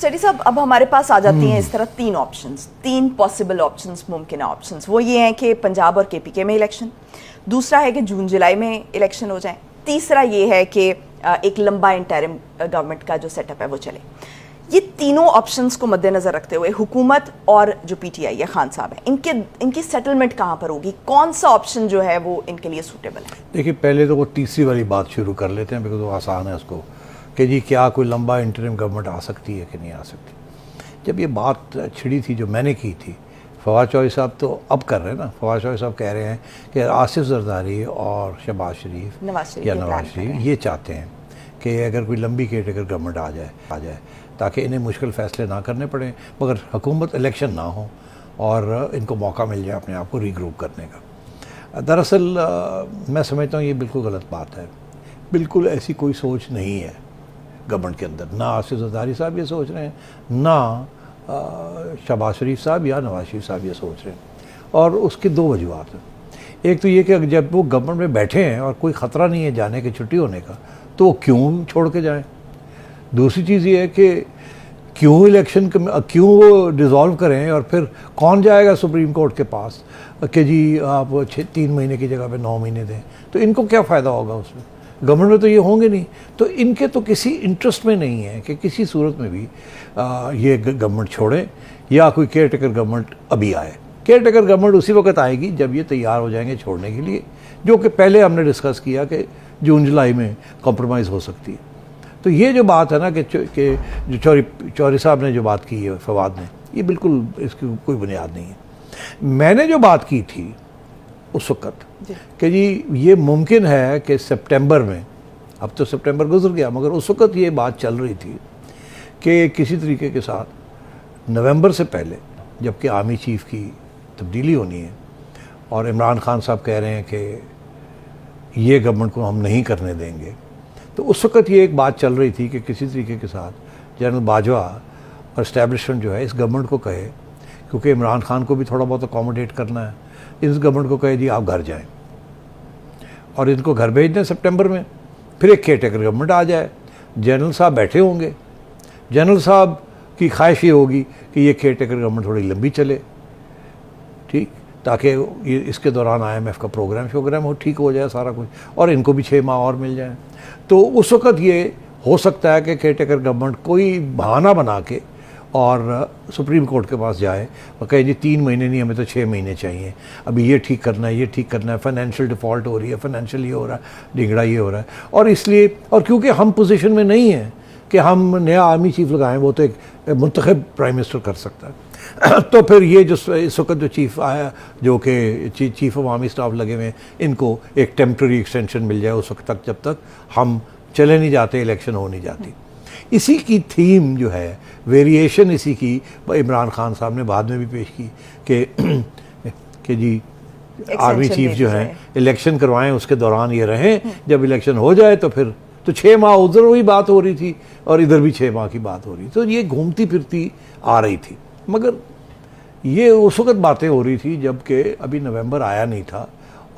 Study साहब, अब हमारे पास आ जाती हैं इस तरह तीन ऑप्शंस, तीन पॉसिबल ऑप्शंस, मुमकिन ऑप्शंस। वो ये हैं कि पंजाब और केपीके में इलेक्शन, दूसरा है कि जून जुलाई में इलेक्शन हो जाए, तीसरा ये है कि एक लंबा इंटरिम गवर्नमेंट का जो सेटअप है वो चले। ये तीनों ऑप्शंस को मद्देनजर रखते हुए हुकूमत और जो पीटीआई है, खान साहब है, इनकी सेटलमेंट कहाँ पर होगी? कौन सा ऑप्शन जो है वो इनके लिए सूटेबल है? देखिए, पहले तो वो तीसरी वाली बात शुरू कर लेते हैं, बिकॉज वो आसान है उसको, कि जी क्या कोई लंबा इंटरिम गवर्नमेंट आ सकती है कि नहीं आ सकती। जब ये बात छिड़ी थी जो मैंने की थी, फवाद चौधरी साहब तो अब कर रहे हैं ना, फवाद चौधरी साहब कह रहे हैं कि आसिफ जरदारी और शहबाज शरीफ या नवाज शरीफ ये चाहते हैं कि अगर कोई लंबी केयरटेकर गवर्नमेंट आ जाए ताकि इन्हें मुश्किल फ़ैसले ना करने पड़े, मगर हुकूमत इलेक्शन ना हो और इनको मौका मिल जाए अपने आप को रीग्रुप करने का। दरअसल मैं समझता हूँ ये बिल्कुल गलत बात है। बिल्कुल ऐसी कोई सोच नहीं है गवर्नमेंट के अंदर। ना आसिफ जरदारी साहब ये सोच रहे हैं, ना शहबाज शरीफ साहब या नवाज शरीफ साहब ये सोच रहे हैं। और उसकी दो वजूहत हैं। एक तो ये कि जब वो गवर्नमेंट में बैठे हैं और कोई ख़तरा नहीं है जाने की, छुट्टी होने का, तो वो क्यों छोड़ के जाएं। दूसरी चीज़ ये है कि क्यों इलेक्शन क्यों वो डिज़ोल्व करें और फिर कौन जाएगा सुप्रीम कोर्ट के पास कि जी आप 3 महीने की जगह पे 9 महीने दें। तो इनको क्या फ़ायदा होगा उसमें? गवर्नमेंट में तो ये होंगे नहीं। तो इनके तो किसी इंटरेस्ट में नहीं है कि किसी सूरत में भी ये गवर्नमेंट छोड़ें या कोई केयर टेकर गवर्नमेंट अभी आए। केयर टेकर गवर्नमेंट उसी वक्त आएगी जब ये तैयार हो जाएंगे छोड़ने के लिए, जो कि पहले हमने डिस्कस किया कि जून जुलाई में कॉम्प्रोमाइज़ हो सकती है। तो ये जो बात है ना कि जो चौधरी साहब ने जो बात की है, फवाद ने, ये बिल्कुल इसकी कोई बुनियाद नहीं है। मैंने जो बात की थी उस वक्त कि जी ये मुमकिन है कि सितंबर में, अब तो सितंबर गुजर गया, मगर उस वक्त ये बात चल रही थी कि किसी तरीके के साथ नवंबर से पहले, जबकि आर्मी चीफ़ की तब्दीली होनी है और इमरान खान साहब कह रहे हैं कि ये गवर्नमेंट को हम नहीं करने देंगे, तो उस वक्त ये एक बात चल रही थी कि किसी तरीके के साथ जनरल बाजवा और इस्टेब्लिशमेंट जो है इस गवर्नमेंट को कहे, क्योंकि इमरान खान को भी थोड़ा बहुत अकोमोडेट करना है, इस गवर्नमेंट को कहे जी आप घर जाएं और इनको घर भेज दें सितंबर में, फिर एक केयरटेकर गवर्नमेंट आ जाए। जनरल साहब बैठे होंगे, जनरल साहब की ख्वाहिश ये होगी कि ये केयरटेकर गवर्नमेंट थोड़ी लंबी चले, ठीक, ताकि ये इसके दौरान IMF का प्रोग्राम हो, ठीक हो जाए सारा कुछ, और इनको भी 6 माह और मिल जाए। तो उस वक़्त ये हो सकता है कि केयरटेकर गवर्नमेंट कोई बहाना बना के और सुप्रीम कोर्ट के पास जाए और कहे जी 3 महीने नहीं, हमें तो 6 महीने चाहिए, अभी ये ठीक करना है, ये ठीक करना है, फाइनेंशियल डिफ़ॉल्ट हो रही है, फाइनेंशियल ये हो रहा है, डिगड़ा ये हो रहा है। और इसलिए, और क्योंकि हम पोजीशन में नहीं हैं कि हम नया आर्मी चीफ लगाएं, वो तो एक मुंतखब प्राइम मिनिस्टर कर सकता है। तो फिर ये जो इस वक्त जो चीफ आया, जो कि चीफ ऑफ आर्मी स्टाफ लगे हुए हैं, इनको एक टेम्प्रेरी एक्सटेंशन मिल जाए उस वक्त तक, जब तक हम चले नहीं जाते, इलेक्शन हो नहीं जाती। इसी की थीम जो है, वेरिएशन इसी की इमरान खान साहब ने बाद में भी पेश की कि जी आर्मी चीफ जो हैं इलेक्शन करवाएं, उसके दौरान ये रहें, जब इलेक्शन हो जाए तो फिर तो 6 माह उधर वही बात हो रही थी और इधर भी 6 माह की बात हो रही थी। तो ये घूमती फिरती आ रही थी, मगर ये उस वक्त बातें हो रही थी जबकि अभी नवंबर आया नहीं था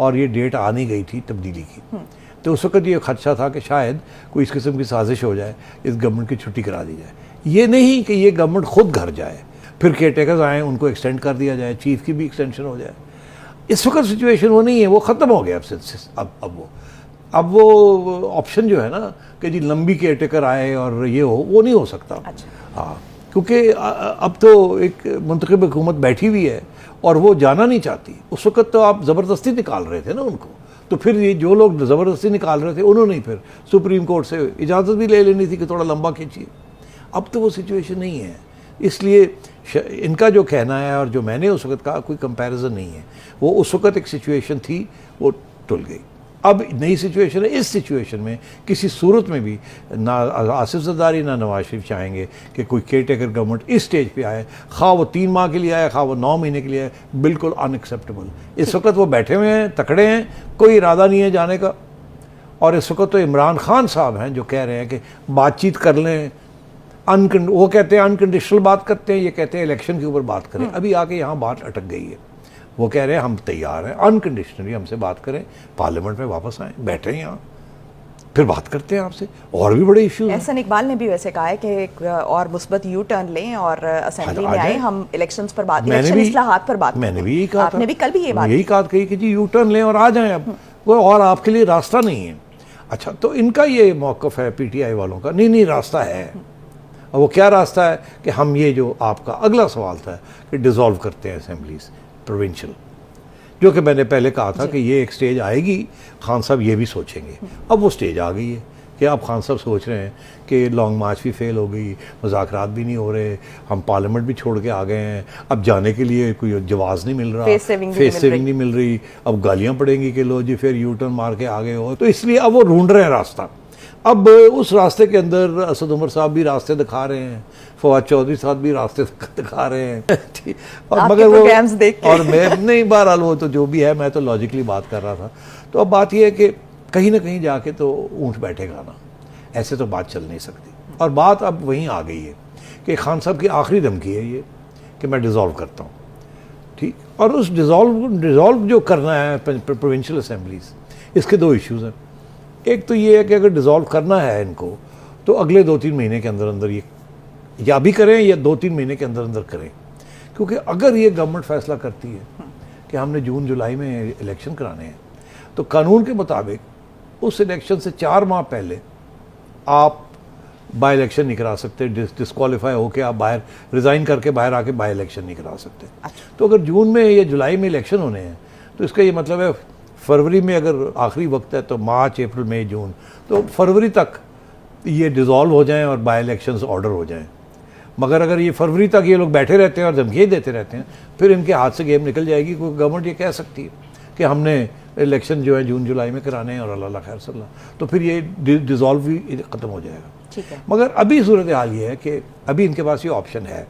और ये डेट आ नहीं गई थी तब्दीली की। तो उस वक्त ये खदशा था कि शायद कोई इस किस्म की साजिश हो जाए, इस गवर्नमेंट की छुट्टी करा दी जाए। ये नहीं कि ये गवर्नमेंट खुद घर जाए, फिर केयरटेकर्स आएँ, उनको एक्सटेंड कर दिया जाए, चीफ की भी एक्सटेंशन हो जाए। इस वक्त सिचुएशन वो नहीं है, वो ख़त्म हो गया अब वो ऑप्शन जो है ना कि जी लंबी केयरटेकर आए और ये हो, वो नहीं हो सकता। अच्छा। हाँ, क्योंकि अब तो एक मुंतखब हुकूमत बैठी हुई है और वो जाना नहीं चाहती। उस वक्त तो आप ज़बरदस्ती निकाल रहे थे ना उनको, तो फिर ये जो लोग ज़बरदस्ती निकाल रहे थे उन्होंने फिर सुप्रीम कोर्ट से इजाज़त भी ले लेनी थी कि थोड़ा लंबा खींचिए। अब तो वो सिचुएशन नहीं है, इसलिए इनका जो कहना है और जो मैंने उस वक्त कहा, कोई कंपैरिजन नहीं है। वो उस वक्त एक सिचुएशन थी, वो टुल गई। अब नई सिचुएशन है। इस सिचुएशन में किसी सूरत में भी ना आसिफ जरदारी ना नवाज शरीफ चाहेंगे कि कोई केयरटेकर गवर्नमेंट इस स्टेज पे आए, खा वो 3 माह के लिए आए, खा वो 9 महीने के लिए आए, बिल्कुल अनएक्सेप्टेबल। इस वक्त वो बैठे हुए हैं, तकड़े हैं, कोई इरादा नहीं है जाने का। और इस वक्त तो इमरान खान साहब हैं जो कह रहे हैं कि बातचीत कर लें, वो कहते हैं अनकंडीशनल बात करते हैं, ये कहते हैं इलेक्शन के ऊपर बात करें। अभी आके यहाँ बात अटक गई है। वो कह रहे हैं हम तैयार हैं, अनकंडीशनली हमसे बात करें, पार्लियामेंट में वापस आएँ, बैठे यहाँ, फिर बात करते हैं आपसे, और भी बड़े इश्यूज हैं। एहसन इकबाल ने भी वैसे कहा है कि एक और मुस्बत यू टर्न लें और असेंबली में आए, हम इलेक्शंस पर बात, इलेक्शन इस्लाहात पर बात, मैंने भी यही कहा, आपने भी कल भी ये बात, यही बात कही कि जी यू टर्न लें और आ जाएं, अब कोई और आपके लिए रास्ता नहीं है। अच्छा, तो इनका ये मौक़िफ़ है पीटीआई वालों का, नहीं रास्ता है। और वो क्या रास्ता है कि हम ये जो आपका अगला सवाल था कि डिसॉल्व करते हैं असेंबलीज प्रोविंशियल, जो कि मैंने पहले कहा था कि ये एक स्टेज आएगी, खान साहब ये भी सोचेंगे। अब वो स्टेज आ गई है कि अब खान साहब सोच रहे हैं कि लॉन्ग मार्च भी फेल हो गई, मुज़ाकरात भी नहीं हो रहे, हम पार्लियामेंट भी छोड़ के आ गए हैं, अब जाने के लिए कोई जवाज़ नहीं मिल रहा, फेस सेविंग नहीं मिल रही, अब गालियाँ पड़ेंगी कि लो जी फिर यू टर्न मार के आ गए हो। तो इसलिए अब वो ढूंढ रहे हैं रास्ता। अब उस रास्ते के अंदर असद उमर साहब भी रास्ते दिखा रहे हैं, फवाद चौधरी साहब भी रास्ते दिखा रहे हैं और मगर वो देख के। और मैं नहीं, बहरहाल वो तो जो भी है, मैं तो लॉजिकली बात कर रहा था। तो अब बात यह है कि कहीं ना कहीं जाके तो ऊँट बैठेगा ना, ऐसे तो बात चल नहीं सकती। और बात अब वहीं आ गई है कि खान साहब की आखिरी धमकी है ये कि मैं डिज़ोल्व करता हूँ, ठीक। और उस डिज़ोल्व जो करना है प्रोविंशियल असेंबलीज, इसके दो इश्यूज़ हैं। एक तो ये है कि अगर डिज़ोल्व करना है इनको तो अगले 2-3 महीने के अंदर अंदर ये या भी करें या 2-3 महीने के अंदर अंदर करें, क्योंकि अगर ये गवर्नमेंट फैसला करती है कि हमने जून जुलाई में इलेक्शन कराने हैं, तो कानून के मुताबिक उस इलेक्शन से 4 माह पहले आप बाई इलेक्शन नहीं करा सकते, डिस्क्वालीफाई होकर आप बाहर रिज़ाइन करके बाहर आके बाई इलेक्शन नहीं करा सकते। तो अगर जून में या जुलाई में इलेक्शन होने हैं तो इसका ये मतलब है फरवरी में अगर आखिरी वक्त है तो मार्च, अप्रैल, मई, जून, तो फरवरी तक ये डिज़ोल्व हो जाएं और बाई इलेक्शंस ऑर्डर हो जाएं। मगर अगर ये फरवरी तक ये लोग बैठे रहते हैं और धमकियाँ देते रहते हैं, फिर इनके हाथ से गेम निकल जाएगी। क्योंकि गवर्नमेंट ये कह सकती है कि हमने इलेक्शन जो है जून जुलाई में कराने हैं और अल्लाह खैर सल्ला, तो फिर ये डिज़ोल्व भी ख़त्म हो जाएगा। ठीक है। मगर अभी सूरत हाल ये है कि अभी इनके पास ये ऑप्शन है।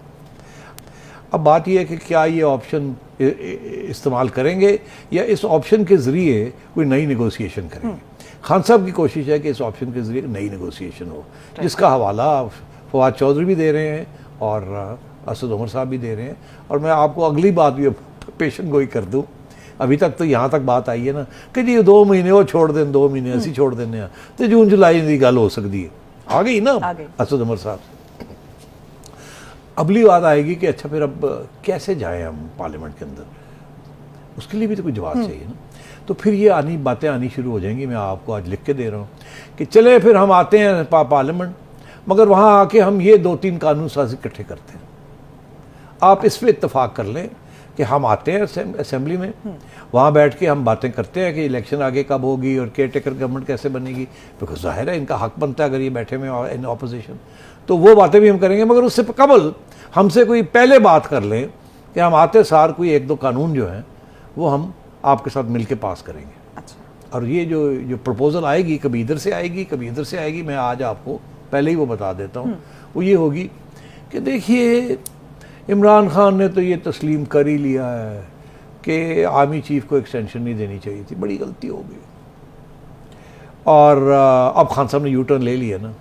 अब बात यह है कि क्या ये ऑप्शन इस्तेमाल करेंगे या इस ऑप्शन के ज़रिए कोई नई नेगोशिएशन करेंगे। खान साहब की कोशिश है कि इस ऑप्शन के ज़रिए नई नेगोशिएशन हो, जिसका हवाला फवाद चौधरी भी दे रहे हैं और असद उमर साहब भी दे रहे हैं। और मैं आपको अगली बात भी पेशन गोई कर दूँ, अभी तक तो यहाँ तक बात आई है ना कि जी 2 महीने वो छोड़ दें, 2 महीने ऐसी छोड़ देने, तो जून जुलाई की गल हो सकती है, आ गई ना असद उमर साहब से। अगली बात आएगी कि अच्छा फिर अब कैसे जाएं हम पार्लियामेंट के अंदर, उसके लिए भी तो कोई जवाब चाहिए ना। तो फिर ये बातें आनी शुरू हो जाएंगी। मैं आपको आज लिख के दे रहा हूँ कि चले फिर हम आते हैं पार्लियामेंट, मगर वहाँ आके हम ये 2-3 कानून साजी इकट्ठे करते हैं। आप इस पर इत्तेफाक कर लें कि हम आते हैं असेंबली में, वहाँ बैठ के हम बातें करते हैं कि इलेक्शन आगे कब होगी और केयर टेकर गवर्नमेंट कैसे बनेगी, बिकॉज जाहिर है इनका हक बनता है अगर ये बैठे में इन ऑपोजिशन, तो वो बातें भी हम करेंगे। मगर उससे कबल हमसे कोई पहले बात कर लें कि हम आते सार कोई 1-2 कानून जो हैं वो हम आपके साथ मिल के पास करेंगे। अच्छा। और ये जो प्रपोज़ल आएगी, कभी इधर से आएगी कभी इधर से आएगी, मैं आज आपको पहले ही वो बता देता हूँ। वो ये होगी कि देखिए इमरान खान ने तो ये तस्लीम कर ही लिया है कि आर्मी चीफ को एक्सटेंशन नहीं देनी चाहिए थी, बड़ी गलती हो गई। और अब खान साहब ने यू टर्न ले लिया ना,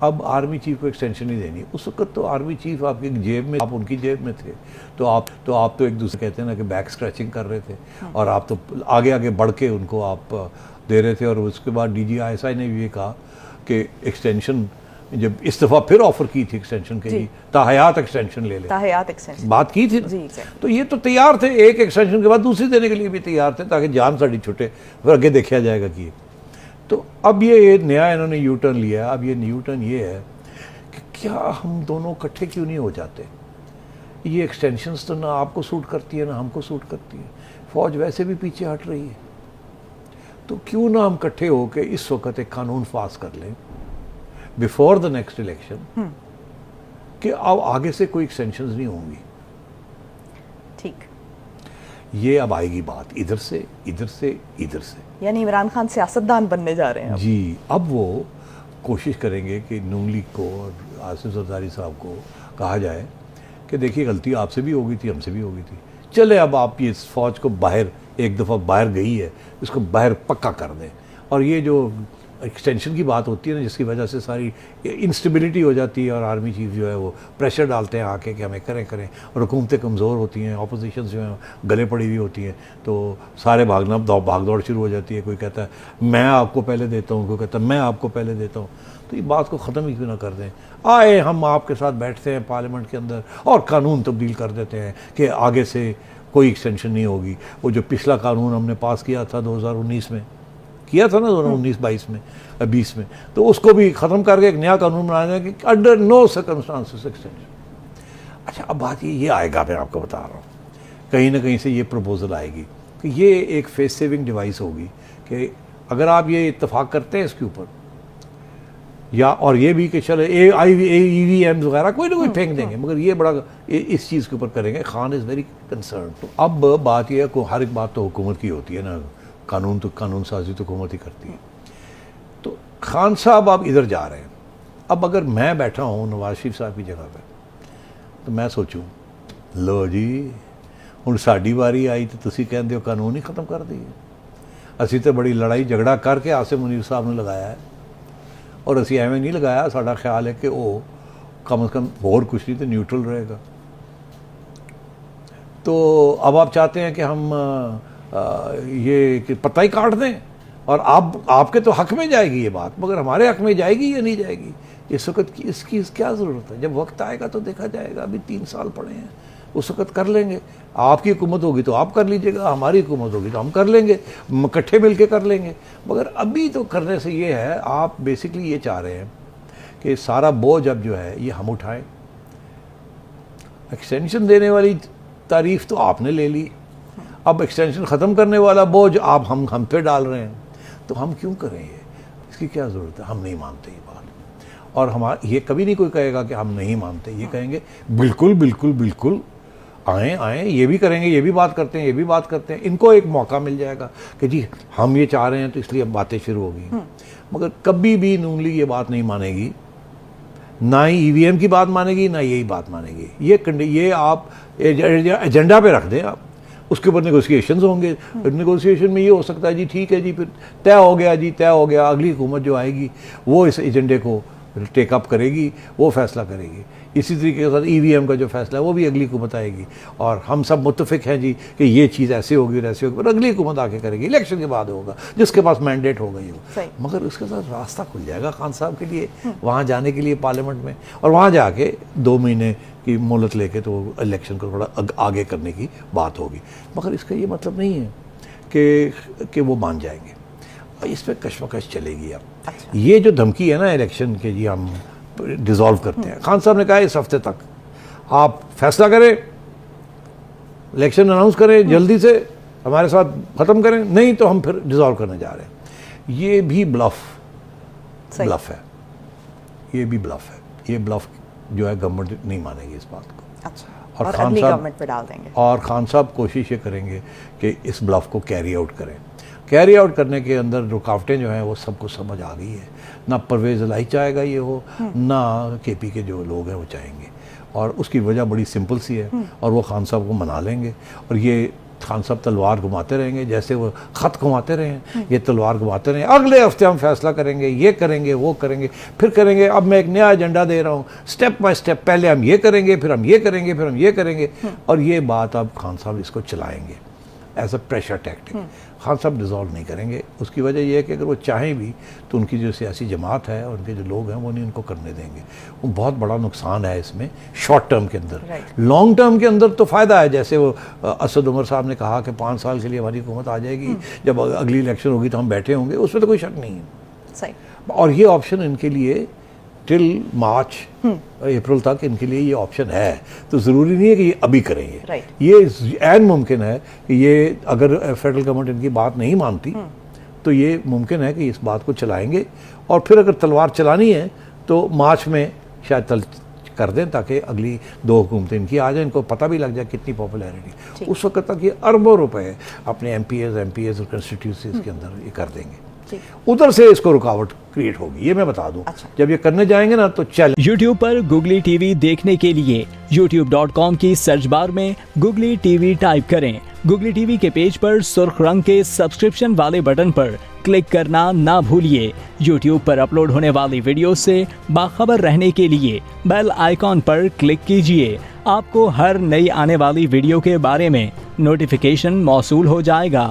अब आर्मी चीफ को एक्सटेंशन नहीं देनी। उस वक्त तो आर्मी चीफ आपकी जेब में, आप उनकी जेब में थे, तो आप तो एक दूसरे कहते हैं ना कि बैक स्क्रैचिंग कर रहे थे, और आप तो आगे आगे बढ़ के उनको आप दे रहे थे। और उसके बाद DGI ने भी ये कहा कि एक्सटेंशन, जब इस दफ़ा फिर ऑफर की थी एक्सटेंशन के लिए, ताहयात एक्सटेंशन ले ले, ताहयात एक्सटेंशन बात की थी जी, तो ये तो तैयार थे, एक एक्सटेंशन के बाद दूसरी देने के लिए भी तैयार थे ताकि जान साड़ी छुटे, फिर आगे देखा जाएगा कि। तो अब ये नया इन्होंने यू टर्न लिया। अब ये यू टर्न ये है कि क्या हम दोनों इकट्ठे क्यों नहीं हो जाते। ये एक्सटेंशंस तो ना आपको सूट करती है ना हमको सूट करती है, फौज वैसे भी पीछे हट रही है, तो क्यों ना हम इकट्ठे होकर इस वक्त एक कानून पास कर लें बिफोर द नेक्स्ट इलेक्शन कि अब आगे से कोई एक्सटेंशंस नहीं होंगी। ठीक, ये अब आएगी बात इधर से इधर से इधर से, यानी इमरान खान सियासतदान बनने जा रहे हैं जी। अब वो कोशिश करेंगे कि नून लीग को और आसिफ जरदारी साहब को कहा जाए कि देखिए गलती आपसे भी हो गई थी, हमसे भी हो गई थी, चले अब आप ये फौज को बाहर, एक दफ़ा बाहर गई है, इसको बाहर पक्का कर दें। और ये जो एक्सटेंशन की बात होती है ना, जिसकी वजह से सारी इंस्टेबिलिटी हो जाती है और आर्मी चीफ जो है वो प्रेशर डालते हैं आके कि हमें करें और हुकूमतें कमज़ोर होती हैं, अपोजिशन जो है गले पड़ी हुई होती हैं, तो सारे भाग दौड़ शुरू हो जाती है। कोई कहता है मैं आपको पहले देता हूँ, कोई कहता है मैं आपको पहले देता हूँ। तो ये बात को ख़त्म ही क्यों ना कर दें, आए हम आपके साथ बैठते हैं पार्लियामेंट के अंदर और कानून तब्दील कर देते हैं कि आगे से कोई एक्सटेंशन नहीं होगी। वो जो पिछला कानून हमने पास किया था 2019 में, किया था ना 2019-22 में 20 में, तो उसको भी ख़त्म करके एक नया कानून बनाया कि अंडर नो सर्कमस्टांसेस एक्सटेंशन। अच्छा, अब बात ये आएगा, मैं आपको बता रहा हूँ, कहीं ना कहीं से ये प्रपोजल आएगी कि ये एक फेस सेविंग डिवाइस होगी कि अगर आप ये इत्तेफाक करते हैं इसके ऊपर, या और ये भी कि चले EVM वगैरह कोई ना कोई फेंक देंगे, मगर ये बड़ा इस चीज़ के ऊपर करेंगे। Khan is very concern. तो अब बात ये है कि हर एक बात तो हुकूमत की होती है ना, कानून साजी तो हुकूमत ही करती है। तो खान साहब अब इधर जा रहे हैं। अब अगर मैं बैठा हूँ नवाज शरीफ साहब की जगह पे, तो मैं सोचूं लो जी हुण साडी वारी आई तो तुसी कहंदे हो कानून ही ख़त्म कर दिए। असी तो बड़ी लड़ाई झगड़ा करके आसिम मुनीर साहब ने लगाया है, और असी एवं नहीं लगाया। साडा ख्याल है कि वो कम से कम और कुछ नहीं तो न्यूट्रल रहेगा। तो अब आप चाहते हैं कि हम ये कि पता ही काट दें, और आपके तो हक में जाएगी ये बात, मगर हमारे हक में जाएगी या नहीं जाएगी इस वक्त इसकी क्या ज़रूरत है। जब वक्त आएगा तो देखा जाएगा। अभी 3 साल पड़े हैं, उस वक्त कर लेंगे। आपकी हुकूमत होगी तो आप कर लीजिएगा, हमारी हुकूमत होगी तो हम कर लेंगे, इकट्ठे मिल के कर लेंगे। मगर अभी तो करने से ये है, आप बेसिकली ये चाह रहे हैं कि सारा बोझ अब जो है ये हम उठाएं। एक्सटेंशन देने वाली तारीफ तो आपने ले ली, अब एक्सटेंशन ख़त्म करने वाला बोझ आप हम पे डाल रहे हैं। तो हम क्यों करें ये, इसकी क्या ज़रूरत है। हम नहीं मानते ये बात, और ये कभी नहीं कोई कहेगा कि हम नहीं मानते। ये कहेंगे बिल्कुल बिल्कुल बिल्कुल, आए ये भी करेंगे, ये भी बात करते हैं, ये भी बात करते हैं। इनको एक मौका मिल जाएगा कि जी हम ये चाह रहे हैं तो इसलिए अब बातें शुरू होगी। मगर कभी भी नून लीग ये बात नहीं मानेगी, ना ही EVM की बात मानेगी, ना यही बात मानेगी। ये आप एजेंडा पे रख दें आप, उसके ऊपर नेगोशिएशंस होंगे। नेगोशिएशन में ये हो सकता है जी ठीक है जी, फिर तय हो गया, अगली हुकूमत जो आएगी वो इस एजेंडे को टेकअप करेगी, वो फैसला करेगी। इसी तरीके के साथ EVM का जो फैसला है वो भी अगली हुकूमत आएगी, और हम सब मुत्तफिक हैं जी कि ये चीज़ ऐसे होगी और ऐसे होगी, पर अगली हुकूमत आके करेगी, इलेक्शन के बाद होगा, जिसके पास मैंडेट हो गई हो। मगर उसके साथ रास्ता खुल जाएगा खान साहब के लिए वहाँ जाने के लिए पार्लियामेंट में, और वहाँ जाके 2 महीने की मोहलत लेके तो इलेक्शन को थोड़ा आगे करने की बात होगी। मगर इसका ये मतलब नहीं है कि वो मान जाएंगे। इस पर कश्मकश चलेगी। अब अच्छा। ये जो धमकी है ना इलेक्शन के, जी हम डिसॉल्व करते हैं, खान साहब ने कहा इस हफ्ते तक आप फैसला करें, इलेक्शन अनाउंस करें, जल्दी से हमारे साथ ख़त्म करें, नहीं तो हम फिर डिसॉल्व करने जा रहे हैं। ये भी ब्लफ है, ये भी ब्लफ है। ये ब्लफ जो है गवर्नमेंट नहीं मानेगी इस बात को। अच्छा। और खान खान साहब गवर्नमेंट पे डाल देंगे, और खान साहब कोशिश ये करेंगे कि इस ब्लफ को कैरी आउट करें। कैरी आउट करने के अंदर रुकावटें जो हैं वो सबको समझ आ गई है। ना परवेज़ इलाही चाहेगा ये हो, ना KP के जो लोग हैं वो चाहेंगे, और उसकी वजह बड़ी सिंपल सी है, और वो खान साहब को मना लेंगे। और ये खान साहब तलवार घुमाते रहेंगे, जैसे वो ख़त घुमाते रहे हैं, ये तलवार घुमाते रहें। अगले हफ्ते हम फैसला करेंगे, ये करेंगे, वो करेंगे, फिर करेंगे। अब मैं एक नया एजेंडा दे रहा हूँ, स्टेप बाय स्टेप, पहले हम ये करेंगे, फिर हम ये करेंगे, फिर हम ये करेंगे। और ये बात अब खान साहब इसको चलाएंगे as a pressure tactic. Khan साहब डिज़ोल्व नहीं करेंगे। उसकी वजह यह है कि अगर वो चाहें भी तो उनकी जो सियासी जमात है, उनके जो लोग हैं, वो नहीं उनको करने देंगे। वो बहुत बड़ा नुकसान है इसमें शॉर्ट टर्म के अंदर। लॉन्ग टर्म के अंदर तो फ़ायदा है, जैसे वो असद उमर साहब ने कहा कि 5 साल के लिए हमारी हुकूमत आ जाएगी, जब अगली इलेक्शन होगी तो हम बैठे होंगे, उसमें तो कोई शक नहीं है। सही। और ये ऑप्शन इनके लिए टिल मार्च अप्रैल तक इनके लिए ये ऑप्शन है। तो ज़रूरी नहीं है कि ये अभी करें। ये ऐन मुमकिन है कि ये अगर फेडरल गवर्नमेंट इनकी बात नहीं मानती तो ये मुमकिन है कि इस बात को चलाएंगे, और फिर अगर तलवार चलानी है तो मार्च में शायद कर दें, ताकि अगली 2 हुकूमतें इनकी आ जाए, इनको पता भी लग जाए कितनी पॉपुलैरिटी। उस वक्त तक ये अरबों रुपए अपने MPs और कंस्टिट्यूंसीज के अंदर ये कर देंगे। जी। उधर से इसको रुकावट क्रिएट होगी, ये मैं बता दूं। अच्छा। जब ये करने जाएंगे ना तो चल YouTube पर गुगली टीवी देखने के लिए youtube.com की सर्च बार में गुगली टीवी टाइप करें। गुगली टीवी के पेज पर सुर्ख रंग के सब्सक्रिप्शन वाले बटन पर क्लिक करना ना भूलिए। YouTube पर अपलोड होने वाली वीडियो से बाखबर रहने के लिए बेल आइकॉन पर क्लिक कीजिए। आपको हर नई आने वाली वीडियो के बारे में नोटिफिकेशन मौसूल हो जाएगा।